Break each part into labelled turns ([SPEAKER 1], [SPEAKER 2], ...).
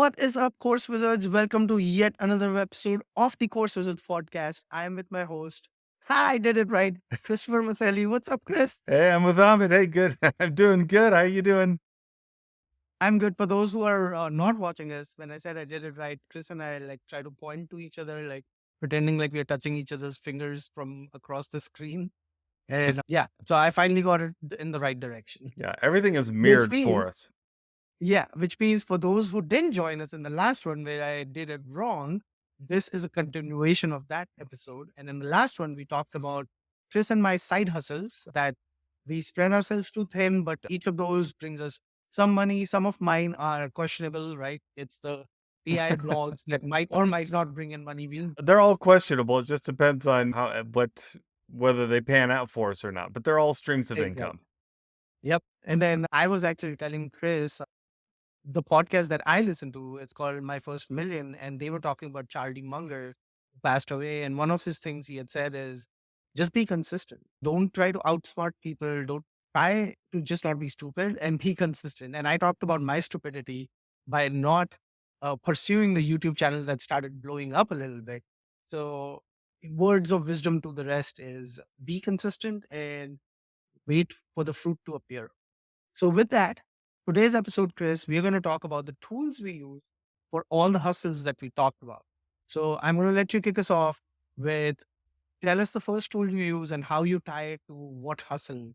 [SPEAKER 1] What is up, Course Wizards? Welcome to yet another episode of the Course Wizards podcast. I am with my host. Hi, I did it right. Christopher Maselli. What's up, Chris?
[SPEAKER 2] Hey, I'm with Amit. Hey, good. I'm doing good. How you doing?
[SPEAKER 1] I'm good. For those who are not watching us, when I said I did it right, Chris and I try to point to each other, pretending like we are touching each other's fingers from across the screen. And yeah, so I finally got it in the right direction.
[SPEAKER 2] Yeah, everything is
[SPEAKER 1] Which
[SPEAKER 2] mirrored for
[SPEAKER 1] means,
[SPEAKER 2] us.
[SPEAKER 1] which means for those who didn't join us in the last one where I did it wrong, this is a continuation of that episode. And in the last one, we talked about Chris and my side hustles that we spread ourselves too thin, but each of those brings us some money. Some of mine are questionable, right? It's the AI blogs that might or might not bring in money.
[SPEAKER 2] They're all questionable. It just depends on whether they pan out for us or not. But they're all streams of
[SPEAKER 1] Exactly.
[SPEAKER 2] income.
[SPEAKER 1] Yep. And then I was actually telling Chris the podcast that I listen to, it's called My First Million, and they were talking about Charlie Munger, who passed away. And one of his things he had said is just be consistent. Don't try to outsmart people. Don't try to just not be stupid and be consistent. And I talked about my stupidity by not pursuing the YouTube channel that started blowing up a little bit. So, words of wisdom to the rest is be consistent and wait for the fruit to appear. So, with that, today's episode, Chris, we're going to talk about the tools we use for all the hustles that we talked about. So, I'm going to let you kick us off with tell us the first tool you use and how you tie it to what hustle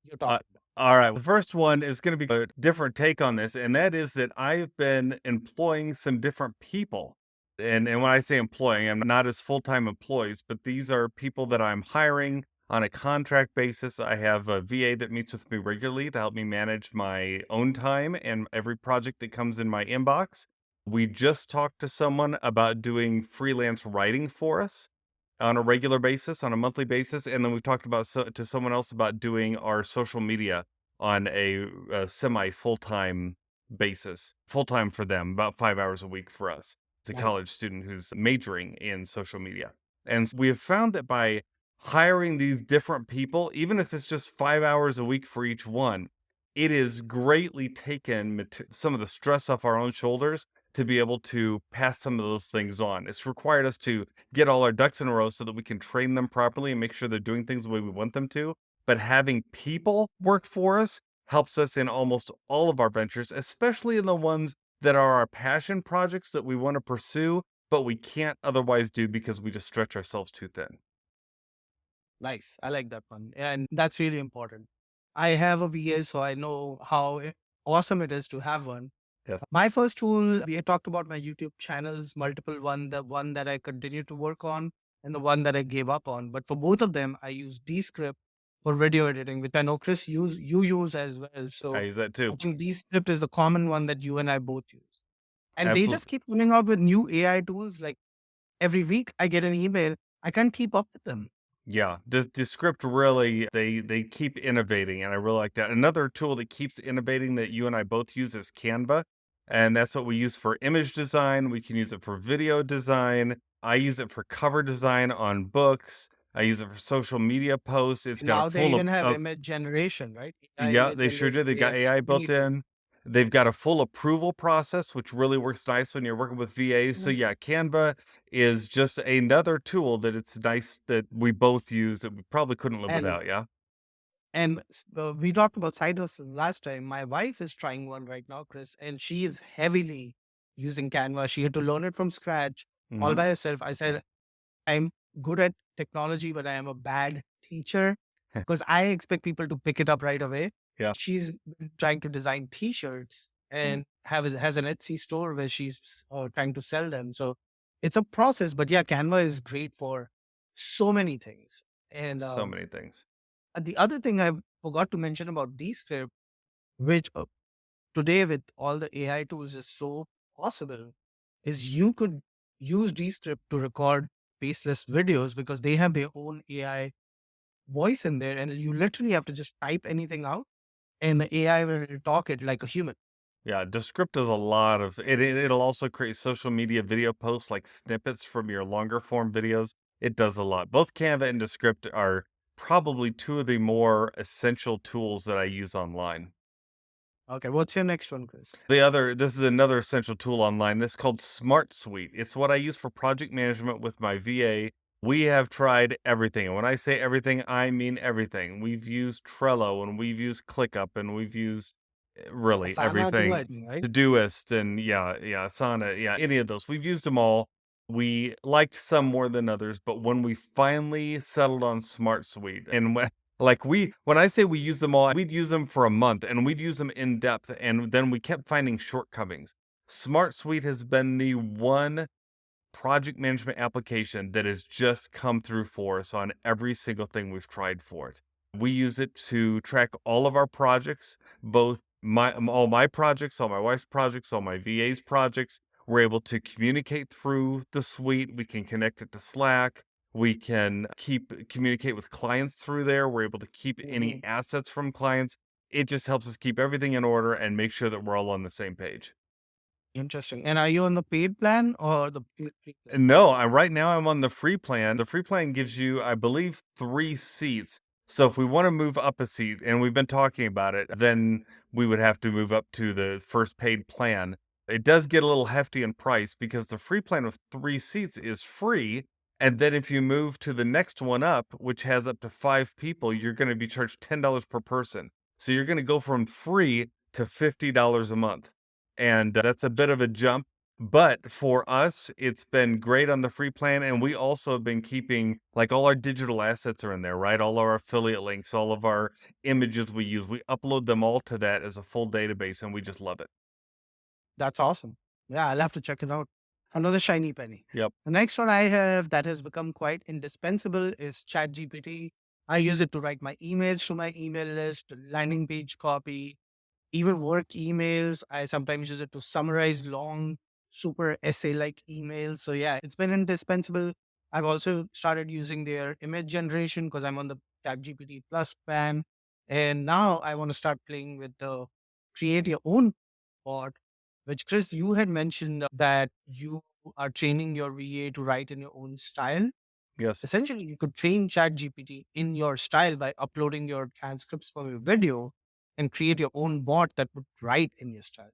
[SPEAKER 1] you're
[SPEAKER 2] Uh,
[SPEAKER 1] talking about.
[SPEAKER 2] all right. The first one is going to be a different take on this, and that is that I've been employing some different people. And when I say employing, I'm not as full-time employees, but these are people that I'm hiring on a contract basis. I have a VA that meets with me regularly to help me manage my own time and every project that comes in my inbox. We just talked to someone about doing freelance writing for us on a regular basis, on a monthly basis, and then we've talked about to someone else about doing our social media on a semi full-time basis, full-time for them, about 5 hours a week for us. It's a
[SPEAKER 1] Nice.
[SPEAKER 2] college student who's majoring in social media. And we have found that by hiring these different people, even if it's just 5 hours a week for each one, it has greatly taken some of the stress off our own shoulders to be able to pass some of those things on. It's required us to get all our ducks in a row so that we can train them properly and make sure they're doing things the way we want them to. But having people work for us helps us in almost all of our ventures, especially in the ones that are our passion projects that we want to pursue, but we can't otherwise do because we just stretch ourselves too thin.
[SPEAKER 1] Nice. I like that one. And that's really important. I have a VA, so I know how awesome it is to have one.
[SPEAKER 2] Yes.
[SPEAKER 1] My first tool, we had talked about my YouTube channels, multiple one, the one that I continue to work on and the one that I gave up on. But for both of them, I use Descript for video editing, which I know Chris you use as well.
[SPEAKER 2] I
[SPEAKER 1] So
[SPEAKER 2] use that
[SPEAKER 1] I
[SPEAKER 2] too.
[SPEAKER 1] think Descript is the common one that you and I both use. And they just
[SPEAKER 2] Absolutely.
[SPEAKER 1] keep coming out with new AI tools. Like every week I get an email. I can't keep up with them.
[SPEAKER 2] Yeah, Descript really they keep innovating, and I really like that. Another tool that keeps innovating that you and I both use is Canva, and that's what we use for image design. We can use it for video design. I use it for cover design on books. I use it for social media posts. It's
[SPEAKER 1] And
[SPEAKER 2] got a
[SPEAKER 1] now they
[SPEAKER 2] full
[SPEAKER 1] even have
[SPEAKER 2] of
[SPEAKER 1] image generation, right? AI
[SPEAKER 2] yeah,
[SPEAKER 1] image
[SPEAKER 2] they sure do.
[SPEAKER 1] generation.
[SPEAKER 2] They've
[SPEAKER 1] We
[SPEAKER 2] got
[SPEAKER 1] have so
[SPEAKER 2] AI
[SPEAKER 1] many
[SPEAKER 2] built
[SPEAKER 1] tools.
[SPEAKER 2] in. They've got a full approval process, which really works nice when you're working with VAs. So yeah, Canva is just another tool that it's nice that we both use that we probably couldn't live
[SPEAKER 1] And
[SPEAKER 2] without. Yeah.
[SPEAKER 1] we talked about side hustles last time. My wife is trying one right now, Chris, and she is heavily using Canva. She had to learn it from scratch all
[SPEAKER 2] Mhm.
[SPEAKER 1] by herself. I said, I'm good at technology, but I am a bad teacher because I expect people to pick it up right away.
[SPEAKER 2] Yeah.
[SPEAKER 1] She's trying to design T-shirts and has an Etsy store where she's trying to sell them. So it's a process, but yeah, Canva is great for so many things. And
[SPEAKER 2] So many things.
[SPEAKER 1] the other thing I forgot to mention about Descript, which today with all the AI tools is so possible, is you could use Descript to record faceless videos because they have their own AI voice in there, and you literally have to just type anything out, and the AI will talk it like a human.
[SPEAKER 2] Yeah, Descript does a lot of it'll also create social media video posts like snippets from your longer form videos. It does a lot. Both Canva and Descript are probably two of the more essential tools that I use online.
[SPEAKER 1] Okay, what's your next one, Chris?
[SPEAKER 2] This is another essential tool online. This is called SmartSuite. It's what I use for project management with my VA. We have tried everything. And when I say everything, I mean everything. We've used Trello and we've used ClickUp and we've used really
[SPEAKER 1] Asana too,
[SPEAKER 2] everything.
[SPEAKER 1] I think, right?
[SPEAKER 2] Todoist and yeah, Asana, yeah, any of those. We've used them all. We liked some more than others, but when we finally settled on SmartSuite and when I say we use them all, we'd use them for a month and we'd use them in depth, and then we kept finding shortcomings. SmartSuite has been the one project management application that has just come through for us on every single thing we've tried for it. We use it to track all of our projects, both all my projects, all my wife's projects, all my VA's projects. We're able to communicate through the suite. We can connect it to Slack. We can communicate with clients through there. We're able to keep any
[SPEAKER 1] Mhm.
[SPEAKER 2] assets from clients. It just helps us keep everything in order and make sure that we're all on the same page.
[SPEAKER 1] Interesting. And are you on the paid plan or the free plan?
[SPEAKER 2] No, right now I'm on the free plan. The free plan gives you, I believe, 3 seats. So if we wanna move up a seat, and we've been talking about it, then we would have to move up to the first paid plan. It does get a little hefty in price because the free plan with 3 seats is free, and then if you move to the next one up, which has up to 5 people, you're gonna be charged $10 per person. So you're gonna go from free to $50 a month, and that's a bit of a jump. But for us, it's been great on the free plan, and we also have been keeping like all our digital assets are in there, right? All our affiliate links, all of our images we use, we upload them all to that as a full database, and we just love it.
[SPEAKER 1] That's awesome. Yeah, I'll have to check it out. Another shiny penny.
[SPEAKER 2] Yep.
[SPEAKER 1] The next one I have that has become quite indispensable is ChatGPT. I use it to write my emails to my email list, landing page copy, even work emails. I sometimes use it to summarize long, super essay like emails. So, yeah, it's been indispensable. I've also started using their image generation because I'm on the ChatGPT Plus plan. And now I want to start playing with the create your own bot, which Chris, you had mentioned that you are training your VA to write in your own style.
[SPEAKER 2] Yes.
[SPEAKER 1] Essentially, you could train ChatGPT in your style by uploading your transcripts from your video and create your own bot that would write in your style.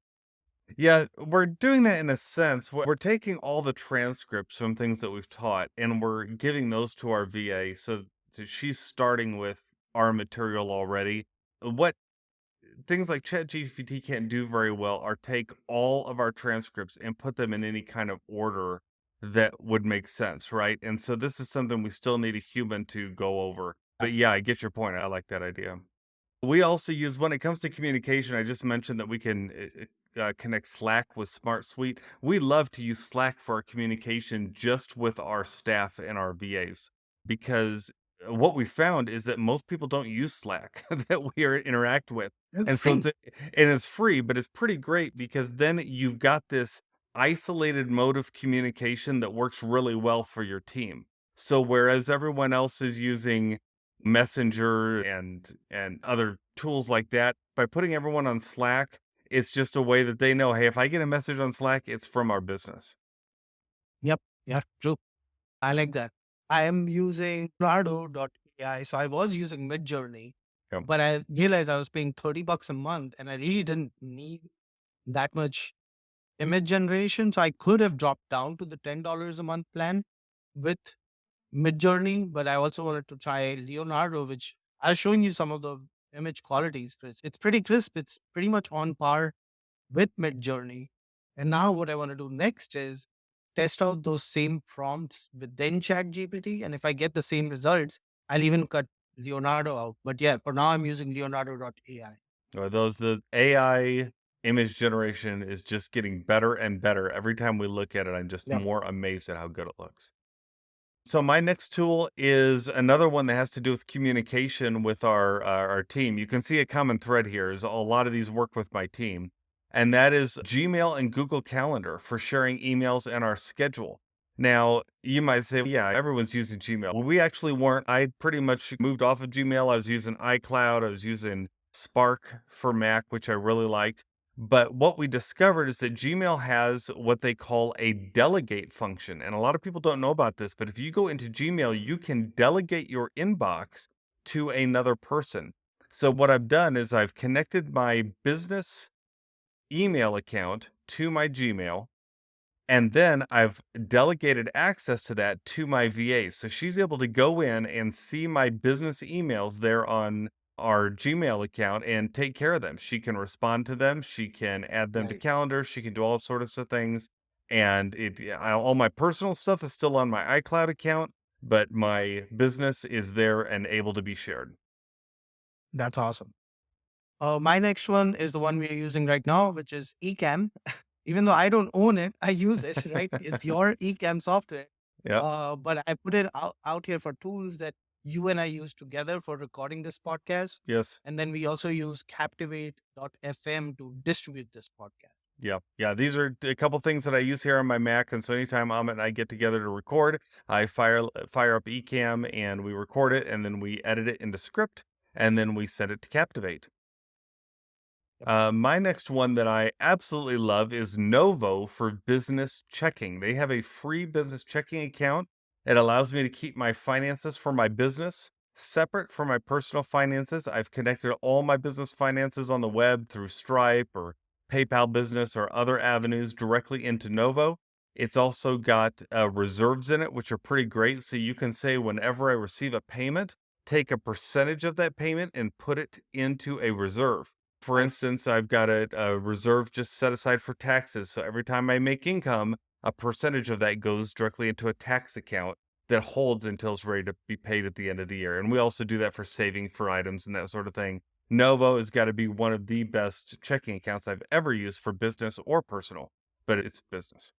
[SPEAKER 2] Yeah, we're doing that in a sense. We're taking all the transcripts from things that we've taught, and we're giving those to our VA. So she's starting with our material already. What things like ChatGPT can't do very well are take all of our transcripts and put them in any kind of order that would make sense, right? And so this is something we still need a human to go over.
[SPEAKER 1] Yeah.
[SPEAKER 2] But yeah, I get your point. I like that idea. We also use when it comes to communication, I just mentioned that we can connect Slack with SmartSuite. We love to use Slack for our communication just with our staff and our VAs because what we found is that most people don't use Slack that interact with.
[SPEAKER 1] It's
[SPEAKER 2] And so
[SPEAKER 1] free.
[SPEAKER 2] and it's free, but it's pretty great because then you've got this isolated mode of communication that works really well for your team. So whereas everyone else is using Messenger and other tools like that. By putting everyone on Slack, it's just a way that they know, hey, if I get a message on Slack, it's from our business.
[SPEAKER 1] Yep. Yeah, true. I like that. I am using AI. So I was using Midjourney,
[SPEAKER 2] Yep.
[SPEAKER 1] but I realized I was paying $30 a month and I really didn't need that much image generation. So I could have dropped down to the $10 a month plan with Midjourney, but I also wanted to try Leonardo, which I was showing you some of the image qualities, Chris. It's pretty crisp. It's pretty much on par with Midjourney. And now what I want to do next is test out those same prompts within ChatGPT. And if I get the same results, I'll even cut Leonardo out. But yeah, for now I'm using Leonardo.ai.
[SPEAKER 2] The AI image generation is just getting better and better. Every time we look at it, I'm just
[SPEAKER 1] Yep.
[SPEAKER 2] more amazed at how good it looks. So my next tool is another one that has to do with communication with our team. You can see a common thread here is a lot of these work with my team, and that is Gmail and Google Calendar for sharing emails and our schedule. Now, you might say, yeah, everyone's using Gmail. Well, we actually weren't. I pretty much moved off of Gmail. I was using iCloud. I was using Spark for Mac, which I really liked. But what we discovered is that Gmail has what they call a delegate function. And a lot of people don't know about this, but if you go into Gmail, you can delegate your inbox to another person. So what I've done is I've connected my business email account to my Gmail. And then I've delegated access to that to my VA. So she's able to go in and see my business emails there on our Gmail account and take care of them. She can respond to them. She can add them to
[SPEAKER 1] Nice.
[SPEAKER 2] calendars. She can do all sorts of things. And all my personal stuff is still on my iCloud account, but my business is there and able to be shared.
[SPEAKER 1] That's awesome. My next one is the one we are using right now, which is Ecamm. Even though I don't own it, I use it, right? It's your Ecamm software.
[SPEAKER 2] Yeah.
[SPEAKER 1] But I put it out here for tools that you and I use together for recording this podcast.
[SPEAKER 2] Yes.
[SPEAKER 1] And then we also use Captivate.fm to distribute this podcast.
[SPEAKER 2] Yeah. Yeah. These are a couple things that I use here on my Mac. And so anytime Amit and I get together to record, I fire up Ecamm and we record it, and then we edit it into script, and then we send it to Captivate.
[SPEAKER 1] Yep.
[SPEAKER 2] My next one that I absolutely love is Novo for business checking. They have a free business checking account. It allows me to keep my finances for my business separate from my personal finances. I've connected all my business finances on the web through Stripe or PayPal Business or other avenues directly into Novo. It's also got reserves in it, which are pretty great. So you can say, whenever I receive a payment, take a percentage of that payment and put it into a reserve. For
[SPEAKER 1] Nice.
[SPEAKER 2] instance, I've got a reserve just set aside for taxes. So every time I make income, a percentage of that goes directly into a tax account that holds until it's ready to be paid at the end of the year. And we also do that for saving for items and that sort of thing. Novo has got to be one of the best checking accounts I've ever used for business or personal, but it's business.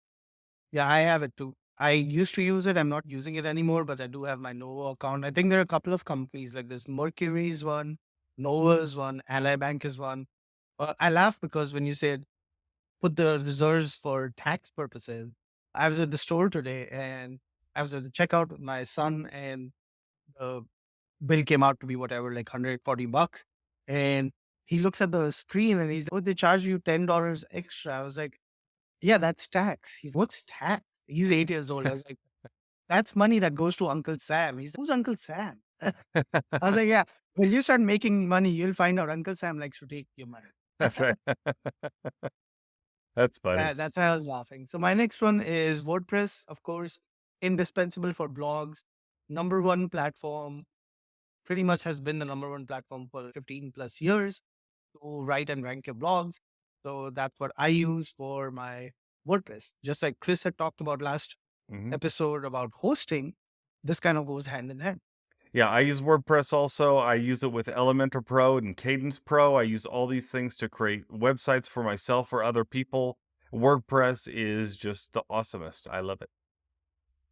[SPEAKER 1] Yeah, I have it too. I used to use it. I'm not using it anymore, but I do have my Novo account. I think there are a couple of companies like this. Mercury is one, Novo is one, Ally Bank is one. I laugh because when you said put the reserves for tax purposes, I was at the store today and I was at the checkout with my son, and the bill came out to be whatever, like $140. And he looks at the screen and he's, oh, they charge you $10 extra. I was like, yeah, that's tax. What's tax? He's 8 years old. I was like, that's money that goes to Uncle Sam. He's like, who's Uncle Sam? I was like, yeah, when you start making money, you'll find out Uncle Sam likes to take your money.
[SPEAKER 2] That's right. That's funny.
[SPEAKER 1] That's how I was laughing. So my next one is WordPress, of course, indispensable for blogs, number one platform, pretty much has been the number one platform for 15 plus years to write and rank your blogs. So that's what I use for my WordPress. Just like Chris had talked about last
[SPEAKER 2] Mhm.
[SPEAKER 1] episode about hosting, this kind of goes hand in hand.
[SPEAKER 2] Yeah, I use WordPress also. I use it with Elementor Pro and Cadence Pro. I use all these things to create websites for myself or other people. WordPress is just the awesomest. I love it.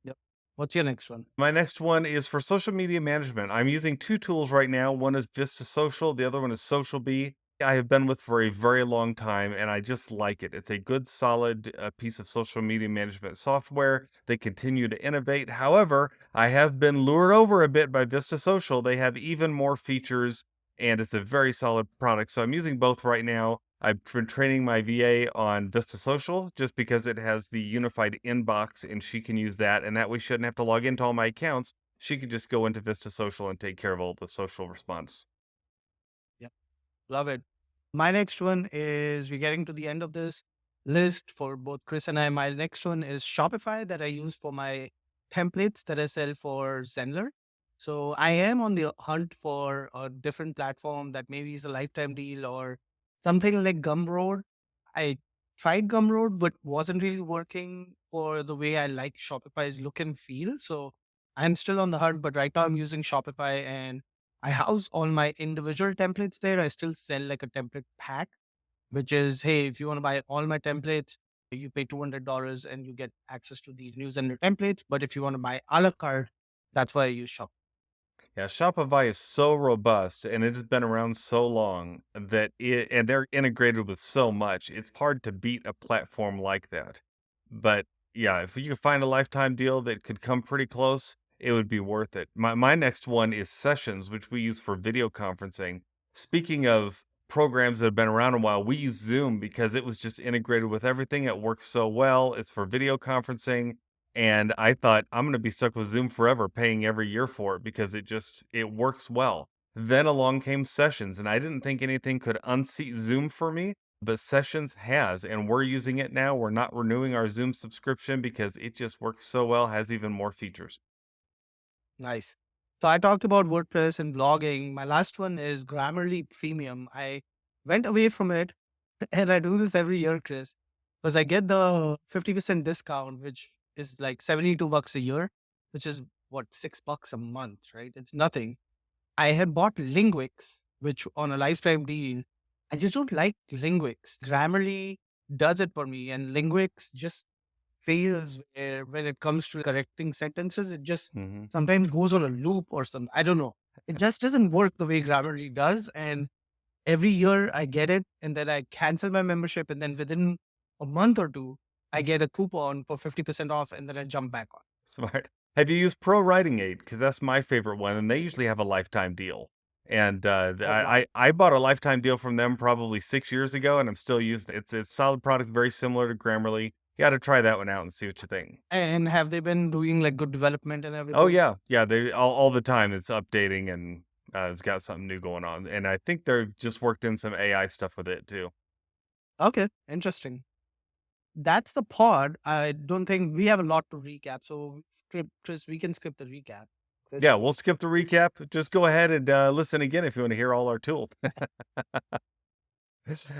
[SPEAKER 1] Yep. What's your next one?
[SPEAKER 2] My next one is for social media management. I'm using two tools right now. One is Vista Social, the other one is SocialBee. I have been with for a very long time and I just like it. It's a good, solid piece of social media management software. They continue to innovate. However, I have been lured over a bit by Vista Social. They have even more features and it's a very solid product. So I'm using both right now. I've been training my VA on Vista Social just because it has the unified inbox and she can use that. And that way she shouldn't have to log into all my accounts. She can just go into Vista Social and take care of all the social response.
[SPEAKER 1] Yep. Love it. My next one is we're getting to the end of this list for both Chris and I. My next one is Shopify that I use for my templates that I sell for Zenler. So I am on the hunt for a different platform that maybe is a lifetime deal or something like Gumroad. I tried Gumroad, but wasn't really working for the way I like Shopify's look and feel. So I'm still on the hunt, but right now I'm using Shopify and I house all my individual templates there. I still sell like a template pack, which is, hey, if you want to buy all my templates, you pay $200 and you get access to these newsletter templates. But if you want to buy a la carte, that's why I use Shop.
[SPEAKER 2] Yeah, Shopify is so robust and it has been around so long that and they're integrated with so much. It's hard to beat a platform like that. But yeah, if you could find a lifetime deal that could come pretty close, it would be worth it. My next one is Sessions, which we use for video conferencing. Speaking of programs that have been around a while, we use Zoom because it was just integrated with everything. It works so well. It's for video conferencing. And I thought I'm going to be stuck with Zoom forever, paying every year for it because it works well. Then along came Sessions, and I didn't think anything could unseat Zoom for me. but Sessions has, and we're using it now. We're not renewing our Zoom subscription because it just works so well, has even more features.
[SPEAKER 1] Nice. So I talked about WordPress and blogging. My last one is Grammarly Premium. I went away from it and I do this every year, Chris, because I get the 50% discount, which is like $72 a year, which is what, $6 a month, right? It's nothing. I had bought Linguix, which on a lifetime deal. I just don't like Linguix. Grammarly does it for me, and Linguix just fails where when it comes to correcting sentences. It just
[SPEAKER 2] Mhm.
[SPEAKER 1] sometimes goes on a loop or something. I don't know. It just doesn't work the way Grammarly does. And every year I get it, and then I cancel my membership, and then within a month or two, I get a coupon for 50% off, and then I jump back on.
[SPEAKER 2] Smart. Have you used Pro Writing Aid? Because that's my favorite one, and they usually have a lifetime deal. And
[SPEAKER 1] Oh wow.
[SPEAKER 2] I bought a lifetime deal from them probably 6 years ago, and I'm still using it. It's a solid product, very similar to Grammarly. You got to try that one out and see what you think.
[SPEAKER 1] And have they been doing like good development and
[SPEAKER 2] Oh
[SPEAKER 1] everything?
[SPEAKER 2] yeah, yeah. They all the time. It's updating and it's got something new going on. And I think they're just worked in some AI stuff with it too.
[SPEAKER 1] Okay, interesting. That's the pod. I don't think we have a lot to recap. So Chris, we can skip the recap. Chris,
[SPEAKER 2] Yeah,
[SPEAKER 1] you
[SPEAKER 2] we'll
[SPEAKER 1] want to
[SPEAKER 2] skip
[SPEAKER 1] skip
[SPEAKER 2] the
[SPEAKER 1] the recap?
[SPEAKER 2] recap. Just go ahead and listen again if you want to hear all our tools.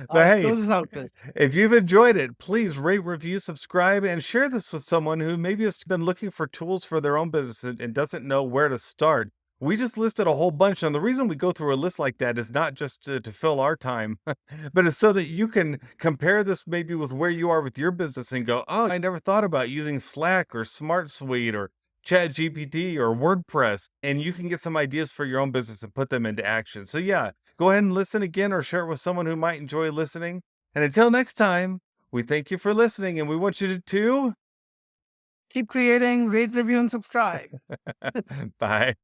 [SPEAKER 1] All
[SPEAKER 2] But
[SPEAKER 1] right,
[SPEAKER 2] hey,
[SPEAKER 1] close us out, Chris.
[SPEAKER 2] if you've enjoyed it, please rate, review, subscribe, and share this with someone who maybe has been looking for tools for their own business and doesn't know where to start. We just listed a whole bunch. And the reason we go through a list like that is not just to fill our time, but it's so that you can compare this maybe with where you are with your business and go, oh, I never thought about using Slack or SmartSuite or ChatGPT or WordPress. And you can get some ideas for your own business and put them into action. So, yeah, go ahead and listen again or share it with someone who might enjoy listening. And until next time, we thank you for listening and we want you to
[SPEAKER 1] Keep creating, rate, review, and subscribe.
[SPEAKER 2] bye.